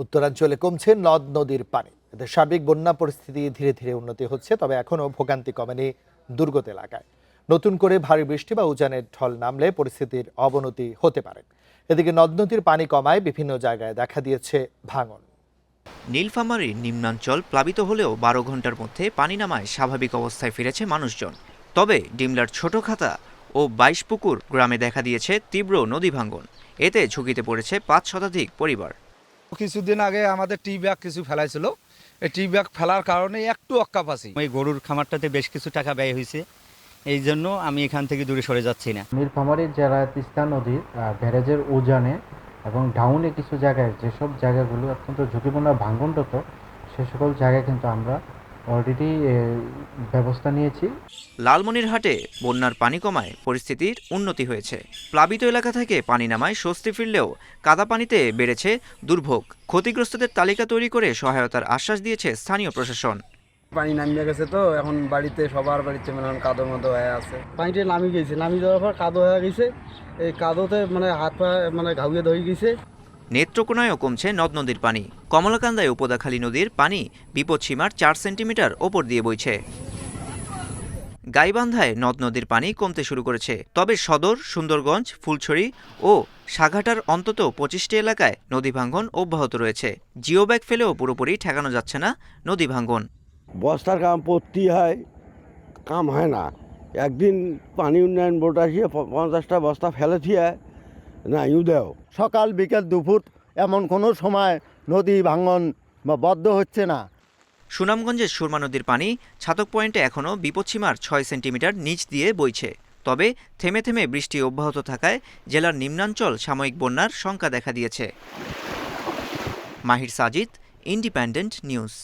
উত্তরাঞ্চলে কমছে নদ নদীর পানি, এতে সার্বিক বন্যা পরিস্থিতি ধীরে ধীরে উন্নতি হচ্ছে, তবে এখনও ভোগান্তি কমেনি দুর্গত এলাকায়। নতুন করে ভারী বৃষ্টি বা উজানের ঢল নামলে পরিস্থিতির অবনতি হতে পারে। এদিকে নদ নদীর পানি কমায় বিভিন্ন জায়গায় দেখা দিয়েছে ভাঙন। নীলফামারীর নিম্নাঞ্চল প্লাবিত হলেও 12 ঘন্টার মধ্যে পানি নামায় স্বাভাবিক অবস্থায় ফিরেছে মানুষজন। তবে ডিমলার ছোটখাতা ও 22 পুকুর গ্রামে দেখা দিয়েছে তীব্র নদী ভাঙ্গন। এতে ঝুঁকিতে পড়েছে 5 শতাধিক পরিবার। কিছুদিন আগে আমাদের টি ব্যাগ কিছু ফেলাইছিল, এই টি ব্যাগ ফেলার কারণে একটু অক্কাপাসি। এই গরুর খামারটাতে বেশ কিছু টাকা ব্যয় হয়েছে, এই জন্য আমি এখান থেকে দূরে সরে যাচ্ছি না। নীলফামারী জেলার তিস্তা নদীর ব্যারেজের উজানে এবং ডাউনে কিছু জায়গায় যেসব জায়গাগুলো অত্যন্ত ঝুঁকিপূর্ণ ভাঙ্গনরত, সে সকল জায়গায় কিন্তু আমরা অলরেডি ব্যবস্থা নিয়েছি। লালমনিরহাটে বন্যার পানি কমায় পরিস্থিতির উন্নতি হয়েছে। প্লাবিত এলাকা থেকে পানি নামায় স্বস্তি ফিরলেও কাদা পানিতে বেড়েছে দুর্ভোগ। ক্ষতিগ্রস্তদের তালিকা তৈরি করে সহায়তার আশ্বাস দিয়েছে স্থানীয় প্রশাসন। পানি নামিয়ে গেছে, তো এখন বাড়িতে সবার বাড়িতে কাদো মতো হয়ে আছে। পানিটা নামিয়ে গেছে, নামিয়ে যাওয়ার পর কাদো হয়ে গেছে। এই কাদোতে হাত পা ঘাউয়ে ধরে গেছে। নেত্রকোনায়ও কমছে নদ নদীর পানি। কমলাকান্দায় উপদাখালী নদীর পানি বিপদসীমার 4 সেন্টিমিটার ওপর দিয়ে বইছে। গাইবান্ধায় নদ নদীর পানি কমতে শুরু করেছে, তবে সদর, সুন্দরগঞ্জ, ফুলছড়ি ও সাঘাটার অন্তত 25টি এলাকায় নদী ভাঙ্গন অব্যাহত রয়েছে। জিও ব্যাগ ফেলেও পুরোপুরি ঠেকানো যাচ্ছে না নদী ভাঙ্গন। বস্তার কাম পড়তে হয়, কাম হয় না। একদিন পানি উন্নয়ন বোর্ড আসিয়ে 50টা বস্তা ফেলে দিয়ে না ইউ দেও। সকাল বিকেল দুপুর এমন কোনো সময় নদী ভাঙন বা বদ্ধ হচ্ছে না। সুনামগঞ্জের সুরমা নদীর পানি ছাতক পয়েন্টে এখনও বিপদসীমার 6 সেন্টিমিটার নিচ দিয়ে বইছে। তবে থেমে থেমে বৃষ্টি অব্যাহত থাকায় জেলার নিম্নাঞ্চল সাময়িক বন্যার শঙ্কা দেখা দিয়েছে। মাহির সাজিদ, ইন্ডিপেন্ডেন্ট নিউজ।